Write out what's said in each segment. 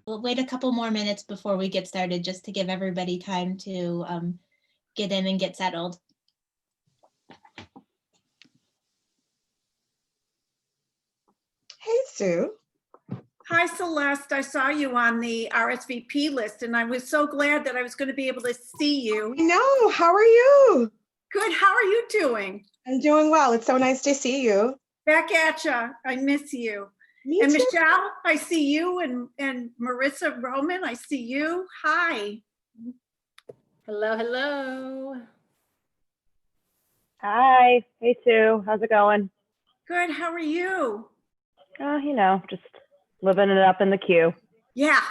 We'll wait a couple more minutes before we get started, just to give everybody time to get in and get settled. Hey, Sue. Hi, Celeste. I saw you on the RSVP list, and I was so glad that I was going to be able to see you. No, how are you? Good. How are you doing? I'm doing well. It's so nice to see you. Back at ya. I miss you. Me And too. Michelle, I see you, and Marissa Roman, I see you. Hi. Hello, hello. Hi. Hey, Sue. How's it going? Good. How are you? You know, just living it up in the queue. Yeah.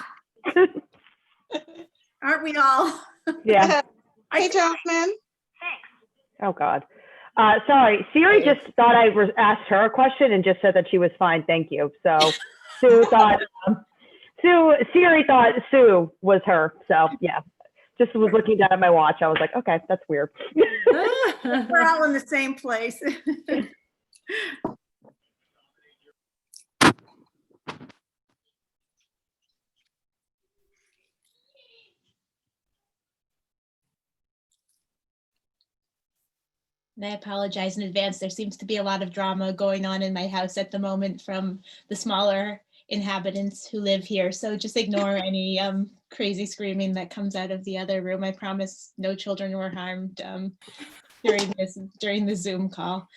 Aren't we all? Yeah. Hey, Jasmine. Oh, God. Sorry. Siri just thought I asked her a question and just said that she was fine. Thank you. So Siri thought Sue was her. So, yeah. Just was looking down at my watch. I was like, okay, that's weird. We're all in the same place. And I apologize in advance. There seems to be a lot of drama going on in my house at the moment from the smaller inhabitants who live here. So just ignore any crazy screaming that comes out of the other room. I promise no children were harmed during the Zoom call.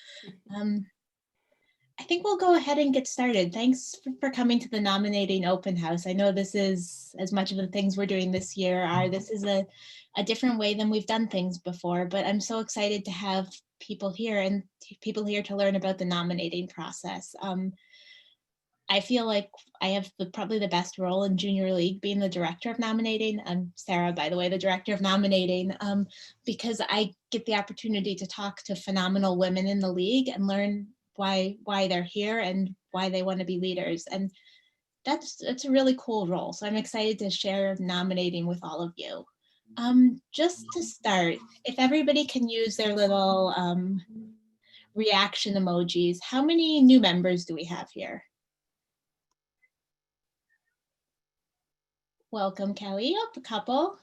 I think we'll go ahead and get started. Thanks for coming to the Nominating Open House. I know this is, as much of the things we're doing this year are, this is a different way than we've done things before, but I'm so excited to have people here and people here to learn about the nominating process. I feel like I have probably the best role in Junior League, being the director of nominating. I'm Sarah, by the way, the director of nominating, because I get the opportunity to talk to phenomenal women in the league and learn why they're here and why they want to be leaders. And that's a really cool role. So I'm excited to share nominating with all of you. Just to start, if everybody can use their little reaction emojis, how many new members do we have here? Welcome, Kelly. Oh, a couple.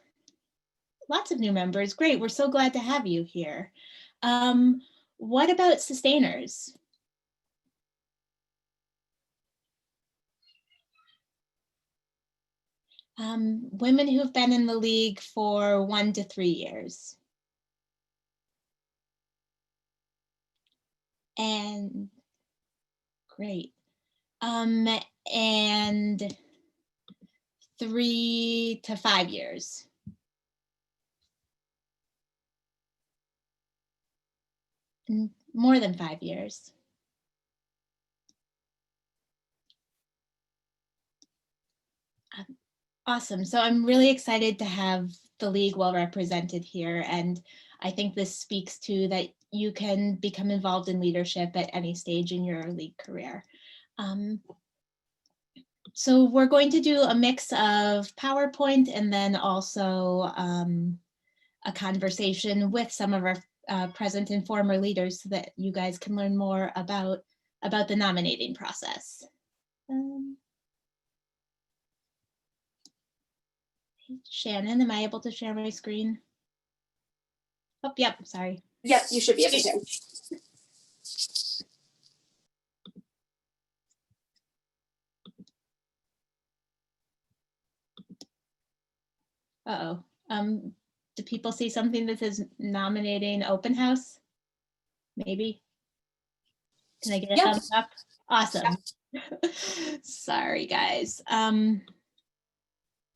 Lots of new members. Great. We're so glad to have you here. What about sustainers? Women who've been in the league for 1 to 3 years. And great. And 3 to 5 years. More than 5 years. Awesome. So I'm really excited to have the league well represented here. And I think this speaks to that you can become involved in leadership at any stage in your league career. So we're going to do a mix of PowerPoint and then also a conversation with some of our present and former leaders so that you guys can learn more about the nominating process. Shannon, am I able to share my screen? Oh, yep, sorry. Yep, you should be able to. Uh-oh. Do people see something that says nominating open house? Maybe. Can I get a thumbs up? Awesome. Sorry, guys.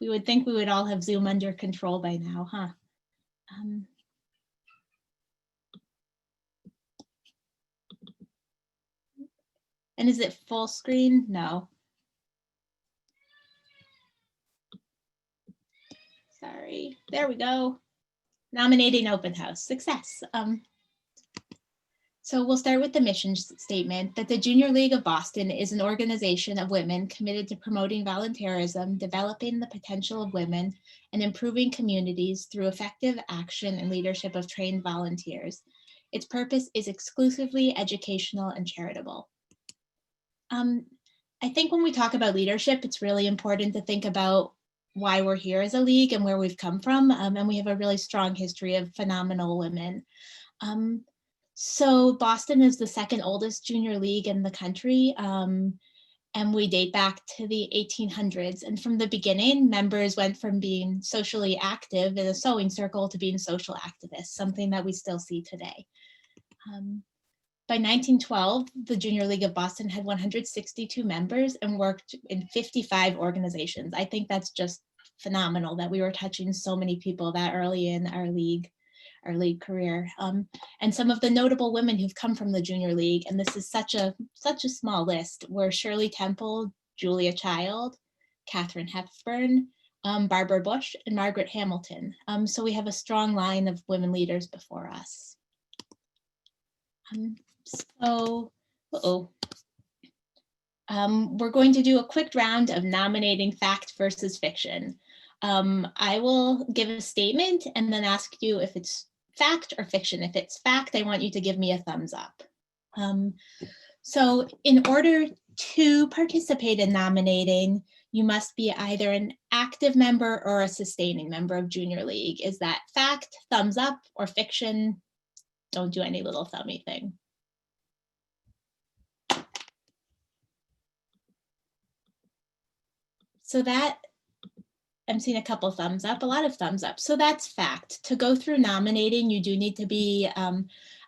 We would think we would all have Zoom under control by now, huh? And is it full screen? No. Sorry. There we go. Nominating open house. Success. So we'll start with the mission statement that the Junior League of Boston is an organization of women committed to promoting volunteerism, developing the potential of women, and improving communities through effective action and leadership of trained volunteers. Its purpose is exclusively educational and charitable. I think when we talk about leadership, it's really important to think about why we're here as a league and where we've come from. And we have a really strong history of phenomenal women. So Boston is the second oldest junior league in the country. And we date back to the 1800s. And from the beginning, members went from being socially active in a sewing circle to being social activists, something that we still see today. By 1912, the Junior League of Boston had 162 members and worked in 55 organizations. I think that's just phenomenal that we were touching so many people that early in our league career. And some of the notable women who've come from the Junior League, and this is such a small list, were Shirley Temple, Julia Child, Katharine Hepburn, Barbara Bush, and Margaret Hamilton. So we have a strong line of women leaders before us. We're going to do a quick round of nominating fact versus fiction. I will give a statement and then ask you if it's fact or fiction. If it's fact, I want you to give me a thumbs up. So in order to participate in nominating, you must be either an active member or a sustaining member of Junior League. Is that fact, thumbs up, or fiction? Don't do any little thummy thing. So that, I'm seeing a couple thumbs up, a lot of thumbs up. So that's fact. To go through nominating, you do need to be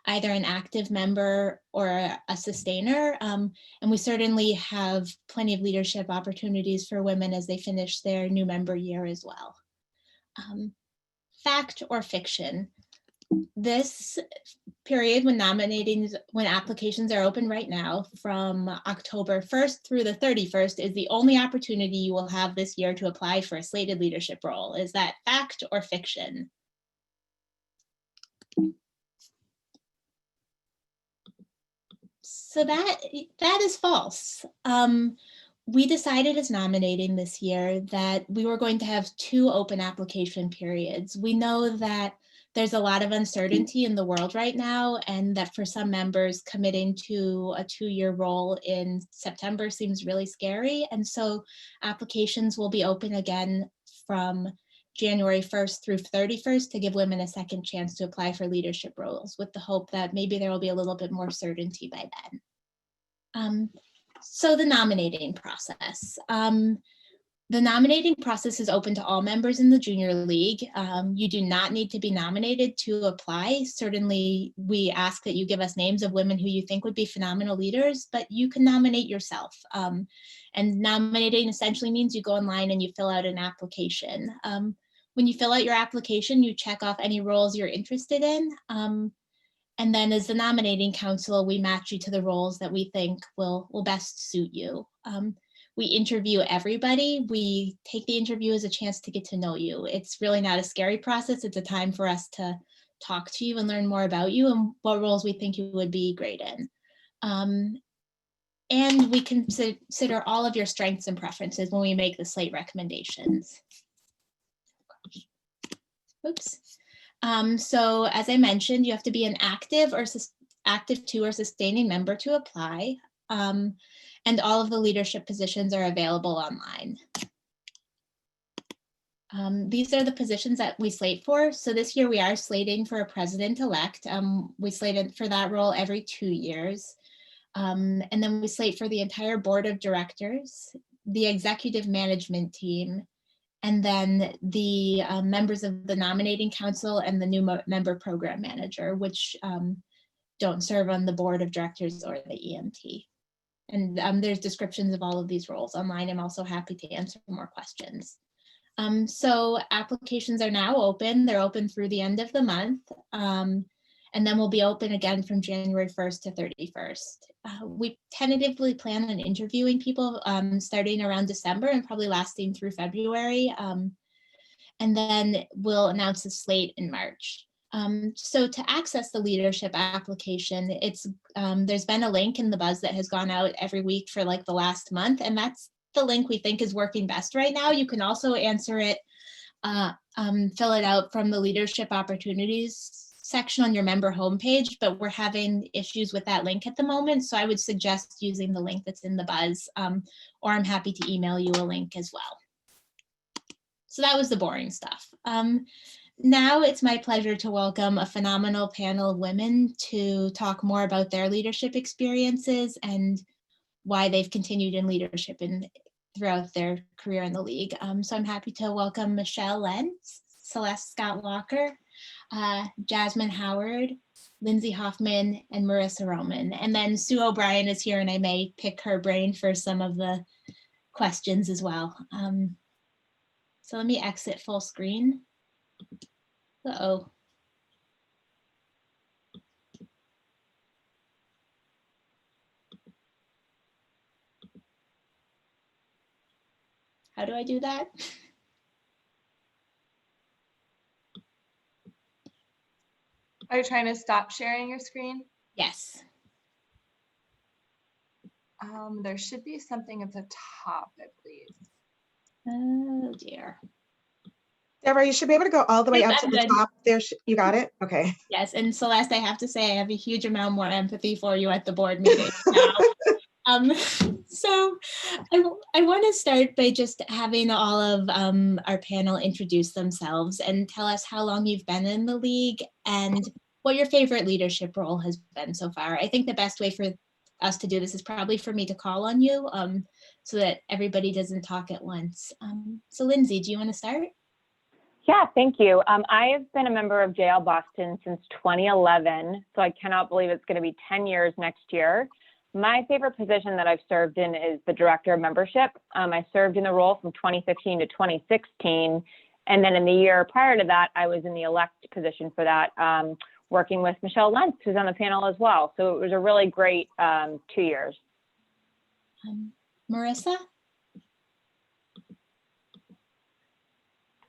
either an active member or a sustainer. And we certainly have plenty of leadership opportunities for women as they finish their new member year as well. Fact or fiction. This period when applications are open right now from October 1st through the 31st is the only opportunity you will have this year to apply for a slated leadership role. Is that fact or fiction? So that is false. We decided as nominating this year that we were going to have 2 open application periods. We know that there's a lot of uncertainty in the world right now, and that for some members committing to a 2-year role in September seems really scary. And so applications will be open again from January 1st through 31st to give women a second chance to apply for leadership roles, with the hope that maybe there will be a little bit more certainty by then. So the nominating process. The nominating process is open to all members in the Junior League. You do not need to be nominated to apply. Certainly, we ask that you give us names of women who you think would be phenomenal leaders, but you can nominate yourself. And nominating essentially means you go online and you fill out an application. When you fill out your application, you check off any roles you're interested in. And then as the nominating council, we match you to the roles that we think will best suit you. We interview everybody. We take the interview as a chance to get to know you. It's really not a scary process. It's a time for us to talk to you and learn more about you and what roles we think you would be great in. And we consider all of your strengths and preferences when we make the slate recommendations. Oops. So as I mentioned, you have to be an active to or sustaining member to apply. And all of the leadership positions are available online. These are the positions that we slate for. So this year we are slating for a president-elect. We slated for that role every 2 years. And then we slate for the entire board of directors, the executive management team, and then the members of the nominating council and the new member program manager, which don't serve on the board of directors or the EMT. And there's descriptions of all of these roles online. I'm also happy to answer more questions. So applications are now open. They're open through the end of the month. And then we'll be open again from January 1st to 31st. We tentatively plan on interviewing people starting around December and probably lasting through February. And then we'll announce the slate in March. So to access the leadership application, there's been a link in the Buzz that has gone out every week for like the last month, and that's the link we think is working best right now. You can also answer it, fill it out from the leadership opportunities section on your member homepage, but we're having issues with that link at the moment. So I would suggest using the link that's in the buzz, or I'm happy to email you a link as well. So that was the boring stuff. Now it's my pleasure to welcome a phenomenal panel of women to talk more about their leadership experiences and why they've continued in leadership throughout their career in the league. So I'm happy to welcome Michelle Lentz, Celeste Scott Walker, Jasmine Howard, Lindsay Hoffman, and Marissa Roman. And then Sue O'Brien is here, and I may pick her brain for some of the questions as well. So let me exit full screen. Uh-oh. How do I do that? Are you trying to stop sharing your screen? Yes. There should be something at the top, I believe. Oh dear. Deborah, you should be able to go all the way Yes, up to I'm the good. top. There, you got it? Okay. Yes, and Celeste, I have to say I have a huge amount more empathy for you at the board meeting now. So I want to start by just having all of our panel introduce themselves and tell us how long you've been in the league and what your favorite leadership role has been so far. I think the best way for us to do this is probably for me to call on you so that everybody doesn't talk at once. So Lindsay, do you want to start? Yeah, thank you. I have been a member of JL Boston since 2011, so I cannot believe it's going to be 10 years next year. My favorite position that I've served in is the Director of Membership. I served in the role from 2015 to 2016, and then in the year prior to that, I was in the elect position for that, working with Michelle Lentz, who's on the panel as well. So it was a really great 2 years. Marissa?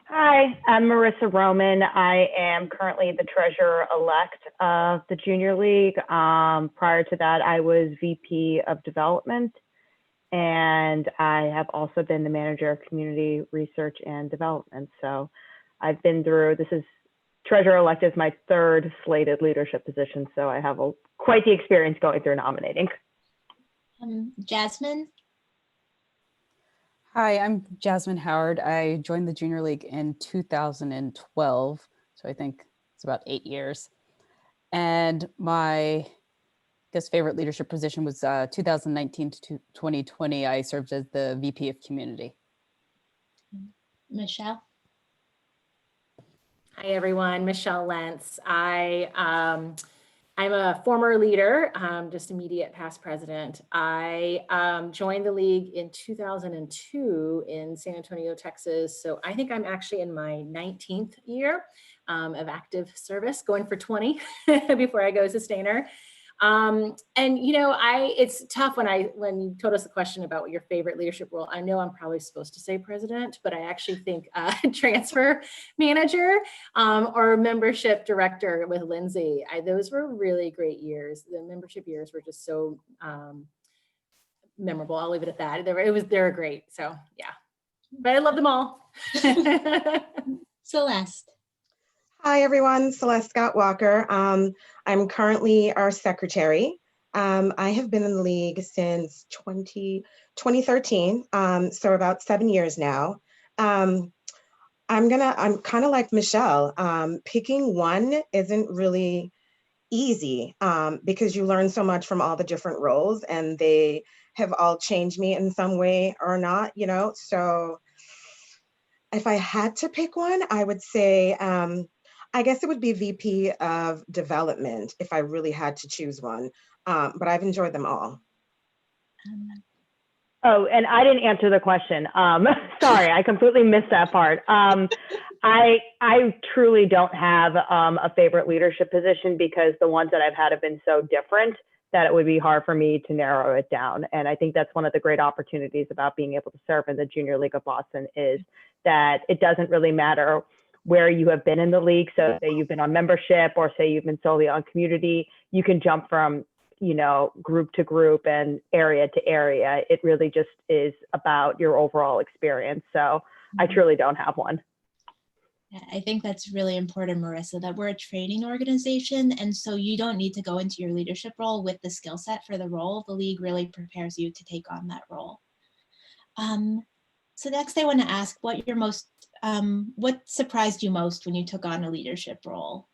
Hi, I'm Marissa Roman. I am currently the treasurer-elect of the Junior League. Prior to that, I was VP of Development, and I have also been the manager of Community Research and Development. So I've been through, this is treasurer-elect is my third slated leadership position, so I have quite the experience going through nominating. Jasmine? Hi, I'm Jasmine Howard. I joined the Junior League in 2012, so I think it's about 8 years. And my, favorite leadership position was 2019 to 2020. I served as the VP of Community. Michelle? Hi, everyone. Michelle Lentz. I'm a former leader, just immediate past president. I joined the league in 2002 in San Antonio, Texas. So I think I'm actually in my 19th year of active service, going for 20 before I go sustainer. And you know, it's tough when you told us the question about what your favorite leadership role. I know I'm probably supposed to say president, but I actually think transfer manager or membership director with Lindsay. Those were really great years. The membership years were just so memorable. I'll leave it at that. They were great. So yeah, but I love them all. Celeste? Hi, everyone. Celeste Scott Walker. I'm currently our secretary. I have been in the league since 2013, so about 7 years now. I'm kind of like Michelle. Picking one isn't really easy because you learn so much from all the different roles, and they have all changed me in some way or not, you know? So if I had to pick one, I would say, I guess it would be VP of Development if I really had to choose one, but I've enjoyed them all. Oh, and I didn't answer the question. Sorry, I completely missed that part. I truly don't have a favorite leadership position because the ones that I've had have been so different that it would be hard for me to narrow it down. And I think that's one of the great opportunities about being able to serve in the Junior League of Boston is that it doesn't really matter where you have been in the league. So say you've been on membership or say you've been solely on community, you can jump from, you know, group to group and area to area. It really just is about your overall experience. So I truly don't have one. I think that's really important, Marissa, that we're a training organization. And so you don't need to go into your leadership role with the skill set for the role. The league really prepares you to take on that role. So next I want to ask what what surprised you most when you took on a leadership role?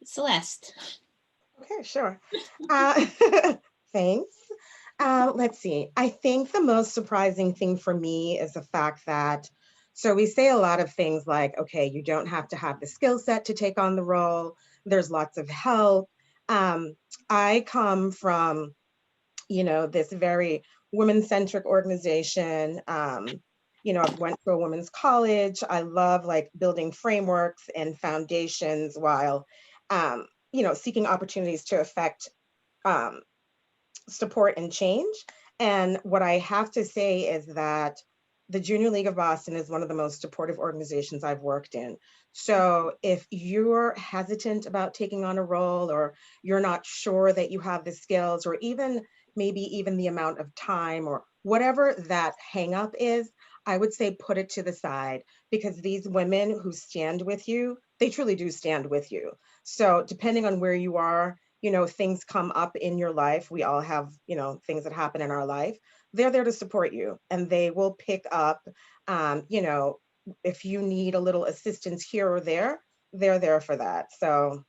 Celeste. Okay, sure. Thanks. Let's see. I think the most surprising thing for me is the fact that, so we say a lot of things like, okay, you don't have to have the skill set to take on the role. There's lots of help. I come from, this very women-centric organization. I've went to a women's college. I love like building frameworks and foundations while, seeking opportunities to affect support and change. And what I have to say is that the Junior League of Boston is one of the most supportive organizations I've worked in. So if you're hesitant about taking on a role, or you're not sure that you have the skills, or maybe even the amount of time, or whatever that hang up is, I would say put it to the side, because these women who stand with you, they truly do stand with you. So depending on where you are, things come up in your life. We all have, things that happen in our life. They're there to support you, and they will pick up, if you need a little assistance here or there, they're there for that. So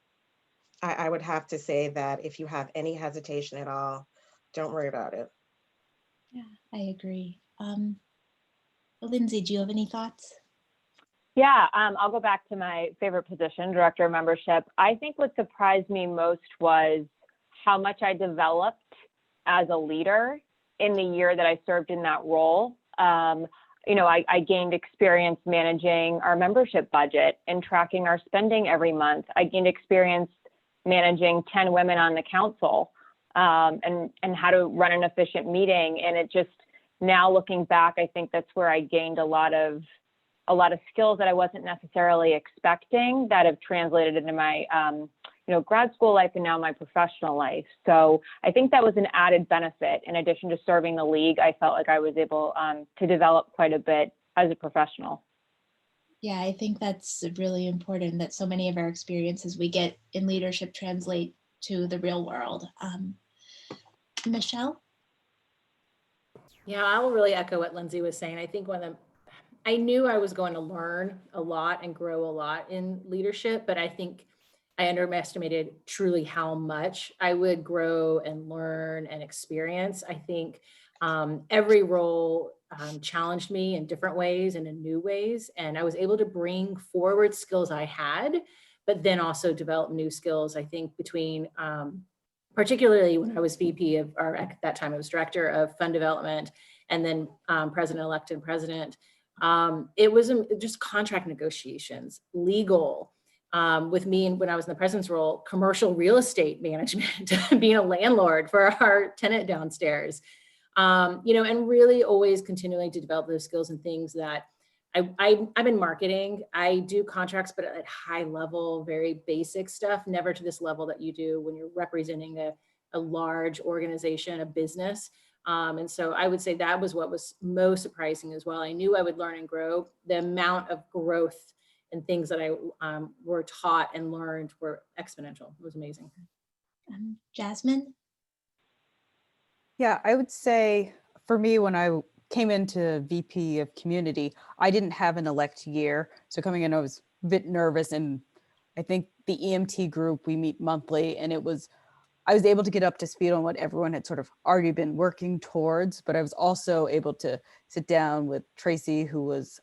I would have to say that if you have any hesitation at all, don't worry about it. Yeah, I agree. Lindsay, do you have any thoughts? Yeah, I'll go back to my favorite position, director of membership. I think what surprised me most was how much I developed as a leader in the year that I served in that role. I gained experience managing our membership budget and tracking our spending every month. I gained experience managing 10 women on the council, and how to run an efficient meeting. And it just, now looking back, I think that's where I gained a lot of skills that I wasn't necessarily expecting, that have translated into my, grad school life and now my professional life. So I think that was an added benefit. In addition to serving the league, I felt like I was able to develop quite a bit as a professional. Yeah, I think that's really important, that so many of our experiences we get in leadership translate to the real world. Michelle? Yeah, I will really echo what Lindsay was saying. I think I knew I was going to learn a lot and grow a lot in leadership, but I think I underestimated truly how much I would grow and learn and experience. I think every role challenged me in different ways and in new ways, and I was able to bring forward skills I had, but then also develop new skills. I think between particularly when I was VP of, or at that time I was director of fund development, and then president-elect and president. It was just contract negotiations, legal, with me, and when I was in the president's role, commercial real estate management, being a landlord for our tenant downstairs, and really always continuing to develop those skills and things that I'm in marketing. I do contracts, but at high level, very basic stuff, never to this level that you do when you're representing a large organization, a business. And so I would say that was what was most surprising as well. I knew I would learn and grow. The amount of growth and things that I were taught and learned were exponential. It was amazing. Jasmine? Yeah, I would say for me, when I came into VP of Community, I didn't have an elect year. So coming in, I was a bit nervous. And I think the EMT group, we meet monthly, and I was able to get up to speed on what everyone had sort of already been working towards. But I was also able to sit down with Tracy, who was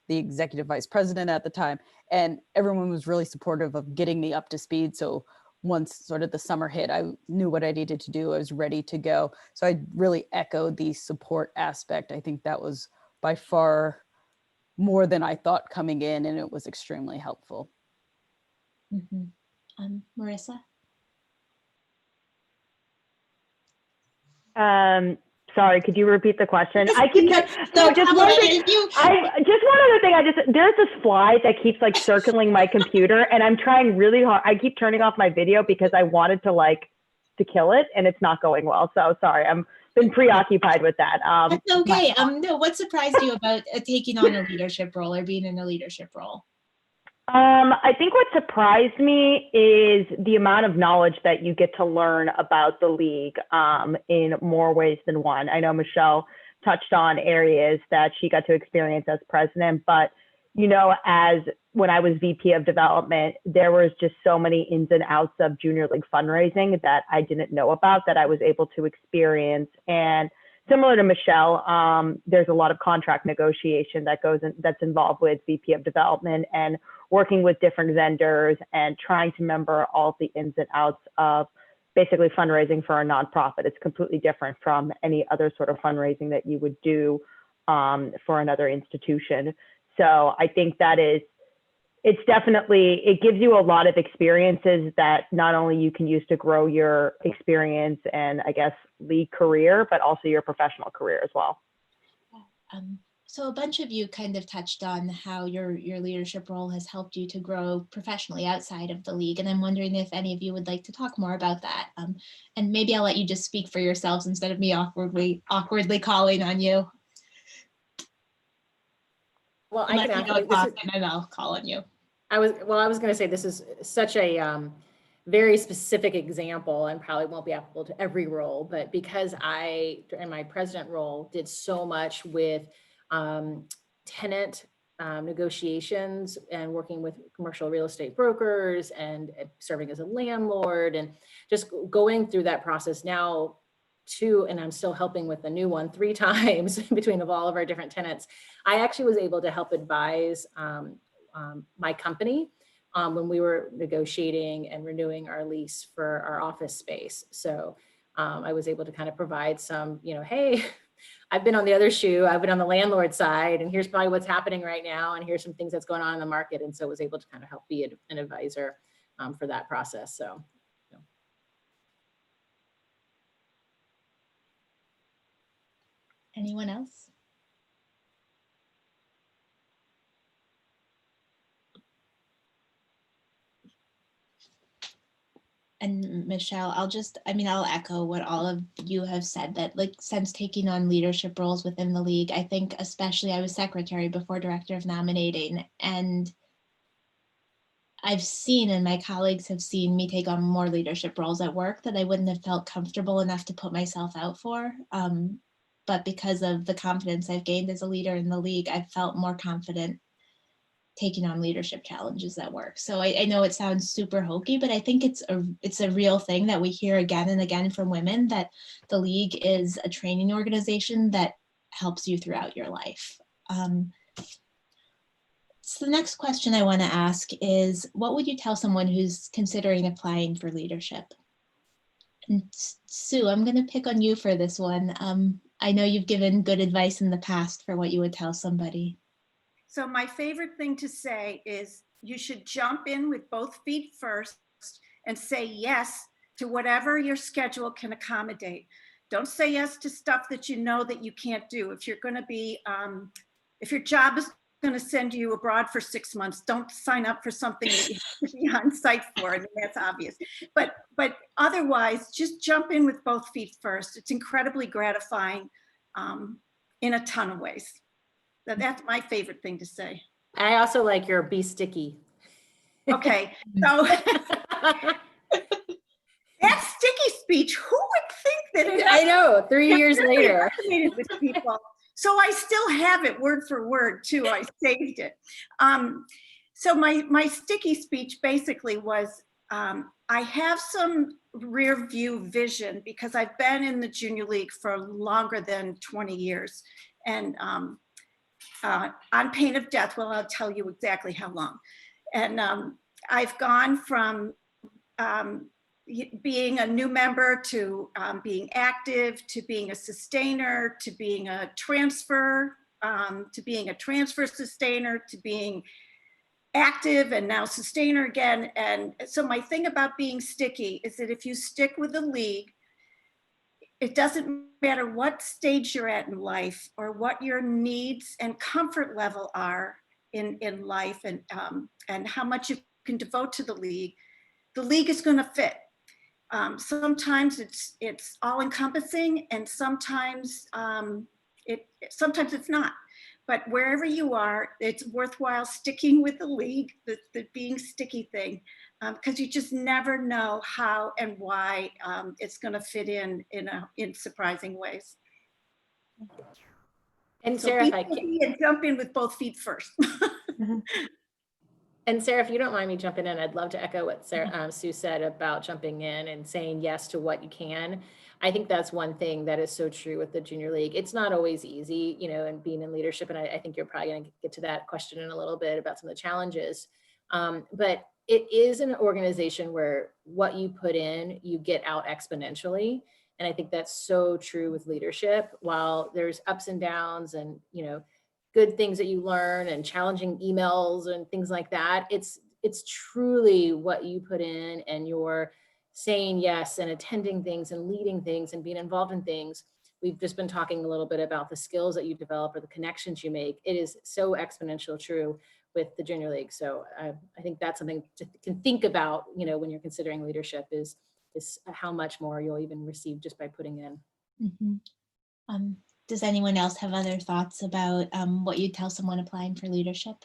the executive vice president at the time, and everyone was really supportive of getting me up to speed. So once sort of the summer hit, I knew what I needed to do. I was ready to go. So I really echoed the support aspect. I think that was by far more than I thought coming in, and it was extremely helpful. Mm-hmm. Marissa? Sorry, could you repeat the question? I keep just one other thing. There's this fly that keeps like circling my computer, and I'm trying really hard. I keep turning off my video because I wanted to kill it, and it's not going well. So sorry, been preoccupied with that. That's okay. No, what surprised you about taking on a leadership role or being in a leadership role? I think what surprised me is the amount of knowledge that you get to learn about the league in more ways than one. I know Michelle touched on areas that she got to experience as president, but as when I was VP of development, there was just so many ins and outs of junior league fundraising that I didn't know about that I was able to experience. And similar to Michelle, there's a lot of contract negotiation that's involved with VP of development and working with different vendors and trying to remember all the ins and outs of basically fundraising for a nonprofit. It's completely different from any other sort of fundraising that you would do for another institution. So I think it gives you a lot of experiences that not only you can use to grow your experience and I guess league career, but also your professional career as well. So a bunch of you kind of touched on how your leadership role has helped you to grow professionally outside of the league. And I'm wondering if any of you would like to talk more about that. And maybe I'll let you just speak for yourselves instead of me awkwardly calling on you. Well, Unless I can you don't talk, and then I'll call on you. I was going to say this is such a very specific example and probably won't be applicable to every role, but because I, in my president role, did so much with tenant negotiations and working with commercial real estate brokers and serving as a landlord and just going through that process now and I'm still helping with the new one 3 times between all of our different tenants. I actually was able to help advise my company when we were negotiating and renewing our lease for our office space. So I was able to kind of provide some, hey, I've been on the other shoe, I've been on the landlord side, and here's probably what's happening right now, and here's some things that's going on in the market. And so I was able to kind of help be an advisor for that process. So. Anyone else? And Michelle, I'll echo what all of you have said, that since taking on leadership roles within the league, I think especially I was secretary before director of nominating, and I've seen, and my colleagues have seen me take on more leadership roles at work that I wouldn't have felt comfortable enough to put myself out for. But because of the confidence I've gained as a leader in the league, I've felt more confident taking on leadership challenges at work. So I know it sounds super hokey, but I think it's a real thing that we hear again and again from women, that the league is a training organization that helps you throughout your life. So the next question I want to ask is, what would you tell someone who's considering applying for leadership? And Sue, I'm going to pick on you for this one. I know you've given good advice in the past for what you would tell somebody. So my favorite thing to say is you should jump in with both feet first and say yes to whatever your schedule can accommodate. Don't say yes to stuff that you know that you can't do. If you're going to be, if your job is going to send you abroad for 6 months, don't sign up for something that you have to be on site for. I mean, that's obvious. But otherwise, just jump in with both feet first. It's incredibly gratifying in a ton of ways. So that's my favorite thing to say. I also like your be sticky. Okay, so that sticky speech, who would think that? I know, 3 years later. With people. So I still have it word for word too. I saved it. So my sticky speech basically was, I have some rear view vision because I've been in the junior league for longer than 20 years. And on pain of death, well, I'll tell you exactly how long. And I've gone from being a new member to being active, to being a sustainer, to being a transfer, sustainer, to being active and now sustainer again. And so my thing about being sticky is that if you stick with the league, it doesn't matter what stage you're at in life or what your needs and comfort level are in life, and how much you can devote to the league is going to fit. Sometimes it's all encompassing, and sometimes sometimes it's not. But wherever you are, it's worthwhile sticking with the league, the being sticky thing, because you just never know how and why it's going to fit in surprising ways. And So Sarah, be if I can, sticky and jump in with both feet first. and Sarah, if you don't mind me jumping in, I'd love to echo what Sarah, Sue said about jumping in and saying yes to what you can. I think that's one thing that is so true with the Junior League. It's not always easy, you know, and being in leadership. And I think you're probably going to get to that question in a little bit about some of the challenges. But it is an organization where what you put in, you get out exponentially. And I think that's so true with leadership. While there's ups and downs and, you know, good things that you learn and challenging emails and things like that, it's truly what you put in, and you're saying yes and attending things and leading things and being involved in things. We've just been talking a little bit about the skills that you develop or the connections you make. It is so exponential true with the Junior League. So I think that's something to can think about, you know, when you're considering leadership is how much more you'll even receive just by putting in. Mm-hmm. Does anyone else have other thoughts about what you'd tell someone applying for leadership?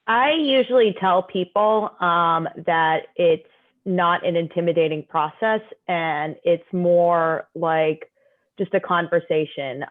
I usually tell people that it's not an intimidating process, and it's more like just a conversation.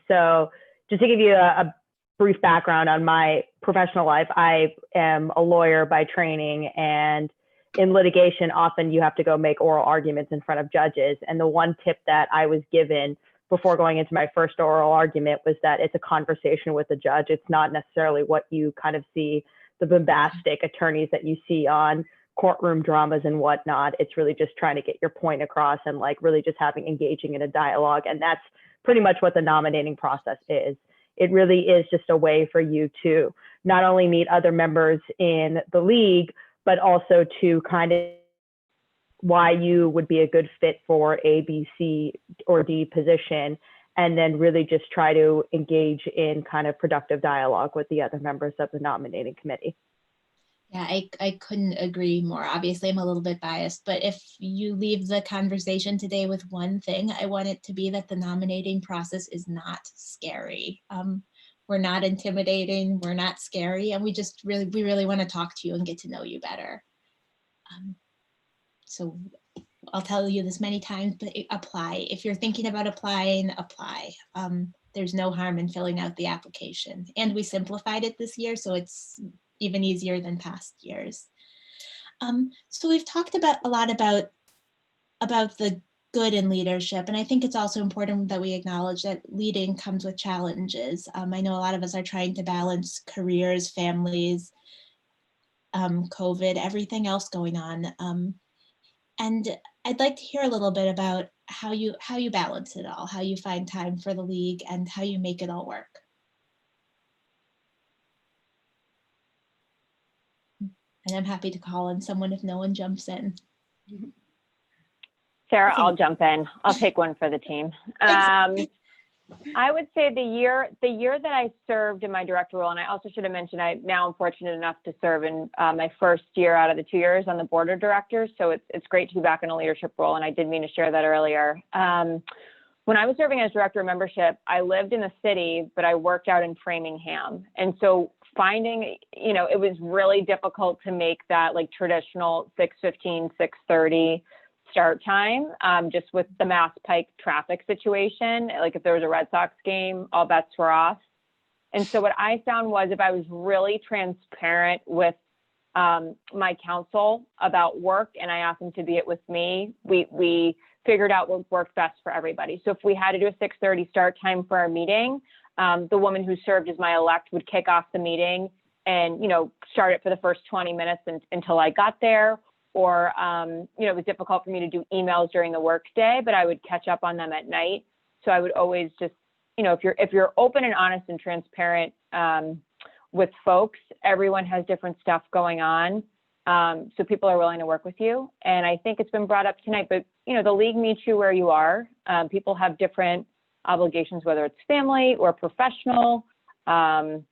So just to give you a brief background on my professional life, I am a lawyer by training, and in litigation, often you have to go make oral arguments in front of judges. And the one tip that I was given before going into my first oral argument was that it's a conversation with the judge. It's not necessarily what you kind of see, the bombastic attorneys that you see on courtroom dramas and whatnot. It's really just trying to get your point across and like really just engaging in a dialogue. And that's pretty much what the nominating process is. It really is just a way for you to not only meet other members in the league, but also to kind of why you would be a good fit for A, B, C, or D position, and then really just try to engage in kind of productive dialogue with the other members of the nominating committee. Yeah, I couldn't agree more. Obviously, I'm a little bit biased, but if you leave the conversation today with one thing, I want it to be that the nominating process is not scary. We're not intimidating, we're not scary, and we really want to talk to you and get to know you better. So I'll tell you this many times, but apply. If you're thinking about applying, apply. There's no harm in filling out the application. And we simplified it this year, so it's even easier than past years. So we've talked about a lot about the good in leadership, and I think it's also important that we acknowledge that leading comes with challenges. I know a lot of us are trying to balance careers, families, COVID, everything else going on. And I'd like to hear a little bit about how you balance it all, how you find time for the league, and how you make it all work. And I'm happy to call on someone if no one jumps in. Sarah, I'll jump in. I'll take one for the team. I would say the year that I served in my director role, and I also should have mentioned, I now am fortunate enough to serve in my first year out of the 2 years on the board of directors. So it's great to be back in a leadership role. And I did mean to share that earlier. When I was serving as director of membership, I lived in the city, but I worked out in Framingham. And so finding, it was really difficult to make that like traditional 6:15, 6:30 start time, just with the Mass Pike traffic situation. Like if there was a Red Sox game, all bets were off. And so what I found was if I was really transparent with my counsel about work, and I asked them to be it with me, we figured out what worked best for everybody. So if we had to do a 6:30 start time for our meeting, the woman who served as my elect would kick off the meeting and, start it for the first 20 minutes until I got there. Or, it was difficult for me to do emails during the workday, but I would catch up on them at night. So I would always just, if you're open and honest and transparent with folks, everyone has different stuff going on. So people are willing to work with you. And I think it's been brought up tonight, but, the league meets you where you are. People have different obligations, whether it's family or professional. So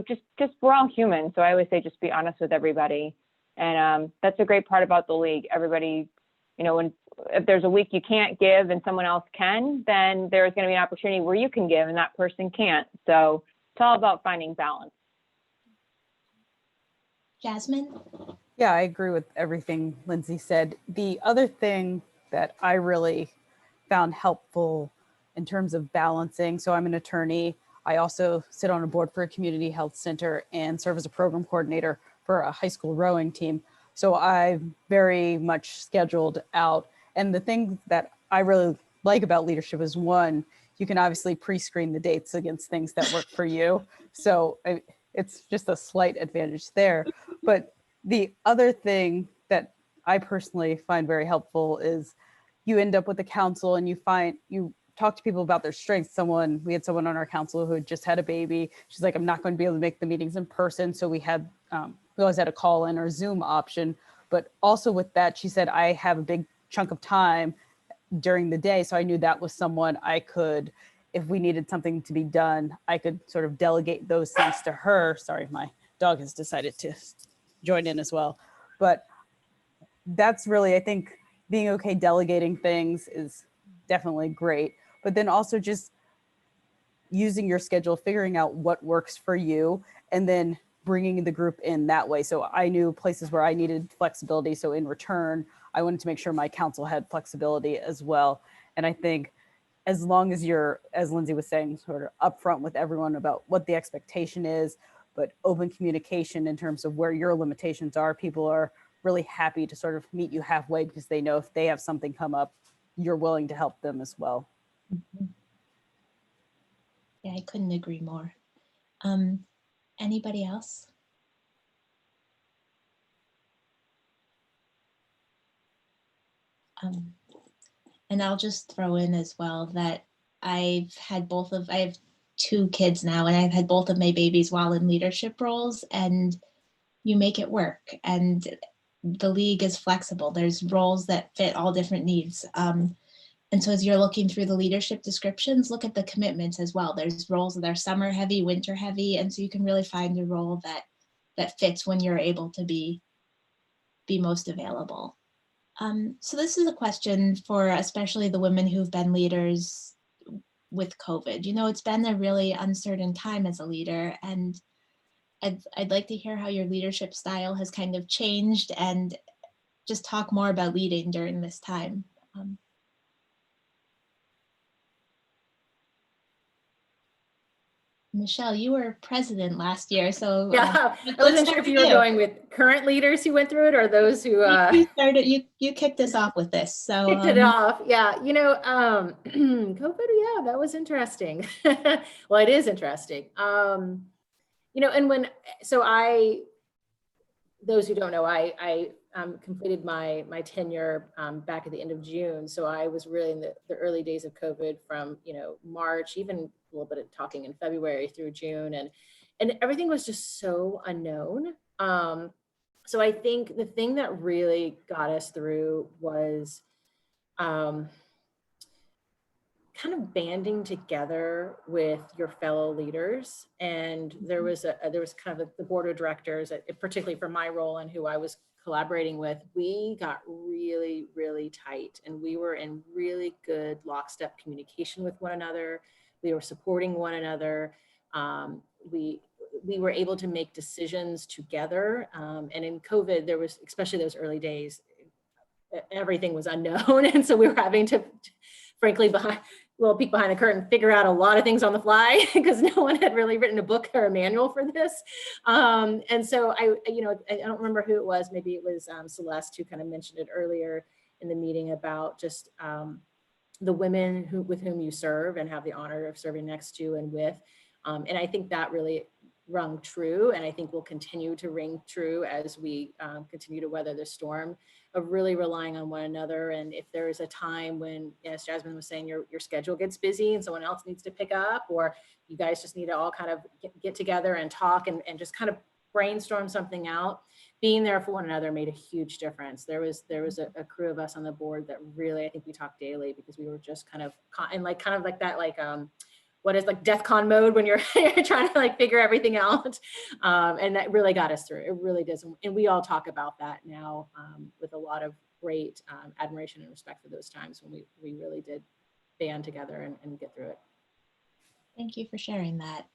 just we're all human. So I always say, just be honest with everybody. And that's a great part about the league. Everybody, you know, if there's a week you can't give and someone else can, then there's going to be an opportunity where you can give and that person can't. So it's all about finding balance. Jasmine? Yeah, I agree with everything Lindsay said. The other thing that I really found helpful in terms of balancing, so I'm an attorney. I also sit on a board for a community health center and serve as a program coordinator for a high school rowing team. So I'm very much scheduled out. And the thing that I really like about leadership is, one, you can obviously pre-screen the dates against things that work for you. So it's just a slight advantage there. But the other thing that I personally find very helpful is you end up with a council and you talk to people about their strengths. We had someone on our council who had just had a baby. She's like, I'm not going to be able to make the meetings in person. So we always had a call in or Zoom option. But also with that, she said, I have a big chunk of time during the day. So I knew that was someone I could, if we needed something to be done, I could sort of delegate those things to her. Sorry, my dog has decided to join in as well. But that's really, I think, being okay delegating things is definitely great. But then also just using your schedule, figuring out what works for you, and then bringing the group in that way. So I knew places where I needed flexibility. So in return, I wanted to make sure my council had flexibility as well. And I think as long as you're, as Lindsay was saying, sort of upfront with everyone about what the expectation is, but open communication in terms of where your limitations are, people are really happy to sort of meet you halfway because they know if they have something come up, you're willing to help them as well. Mm-hmm. Yeah, I couldn't agree more. Anybody else? And I'll just throw in as well that I have 2 kids now, and I've had both of my babies while in leadership roles, and you make it work. And the league is flexible. There's roles that fit all different needs. And so as you're looking through the leadership descriptions, look at the commitments as well. There's roles that are summer heavy, winter heavy, and so you can really find a role that fits when you're able to be most available. So this is a question for especially the women who've been leaders with COVID. You know, it's been a really uncertain time as a leader, and I'd like to hear how your leadership style has kind of changed and just talk more about leading during this time. Michelle, you were president last year, so yeah, I wasn't sure if you were going with current leaders who went through it or those who you kicked us off with this. So kicked it off. Yeah, you know, COVID. Yeah, that was interesting. Well, it is interesting. You know, and those who don't know, I completed my tenure back at the end of June. So I was really in the early days of COVID from, you know, March, even a little bit of talking in February through June, and everything was just so unknown. So I think the thing that really got us through was kind of banding together with your fellow leaders. And there was kind of the board of directors, particularly for my role and who I was collaborating with. We got really, really tight, and we were in really good lockstep communication with one another. We were supporting one another. We were able to make decisions together. And in COVID, there was, especially those early days, everything was unknown. And so we were having to, frankly, peek behind the curtain, figure out a lot of things on the fly because no one had really written a book or a manual for this. And so I don't remember who it was. Maybe it was Celeste who kind of mentioned it earlier in the meeting about just the women with whom you serve and have the honor of serving next to and with. And I think that really rung true, and I think will continue to ring true as we continue to weather the storm of really relying on one another. And if there is a time when, as Jasmine was saying, your schedule gets busy and someone else needs to pick up, or you guys just need to all kind of get together and talk and just kind of brainstorm something out, being there for one another made a huge difference. There was a crew of us on the board that really, I think we talked daily because we were just kind of that what is like DEFCON mode when you're, you're trying to like figure everything out. And that really got us through. It really does. And we all talk about that now with a lot of great admiration and respect for those times when we really did band together and get through it. Thank you for sharing that.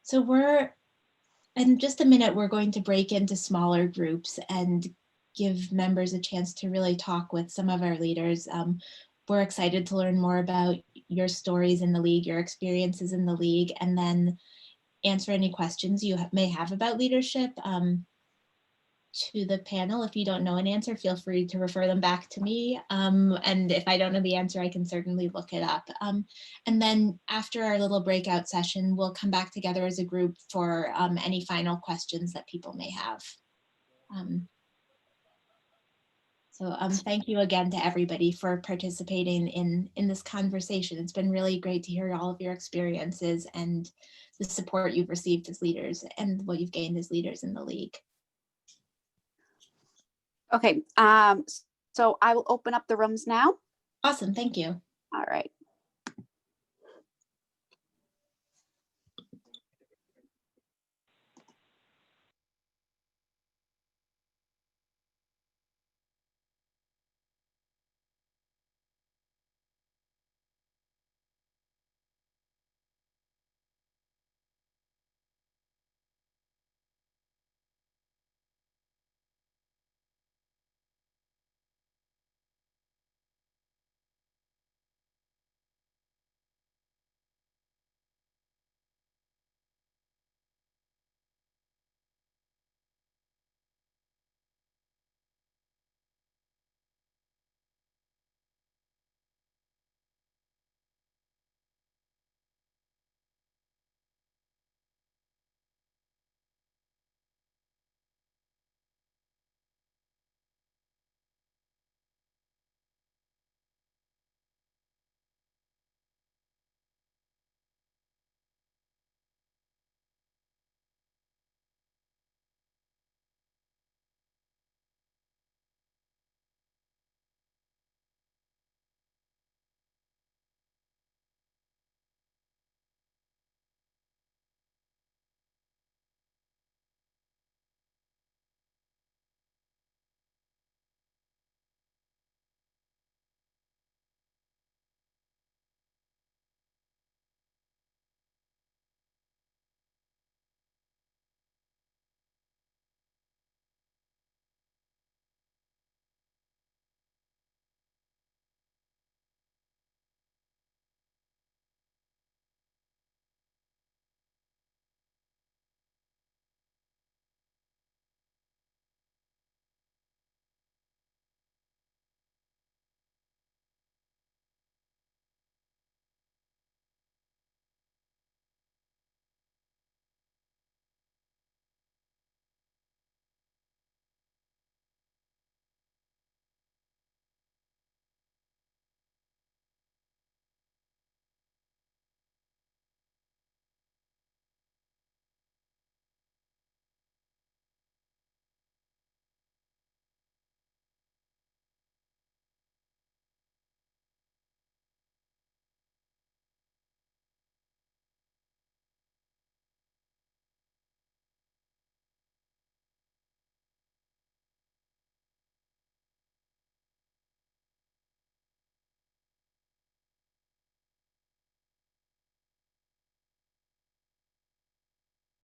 So in just a minute, we're going to break into smaller groups and give members a chance to really talk with some of our leaders. We're excited to learn more about your stories in the league, your experiences in the league, and then answer any questions you may have about leadership to the panel. If you don't know an answer, feel free to refer them back to me. And if I don't know the answer, I can certainly look it up. And then after our little breakout session, we'll come back together as a group for any final questions that people may have. So thank you again to everybody for participating in this conversation. It's been really great to hear all of your experiences and the support you've received as leaders and what you've gained as leaders in the league. Okay, so I will open up the rooms now. Awesome, thank you. All right.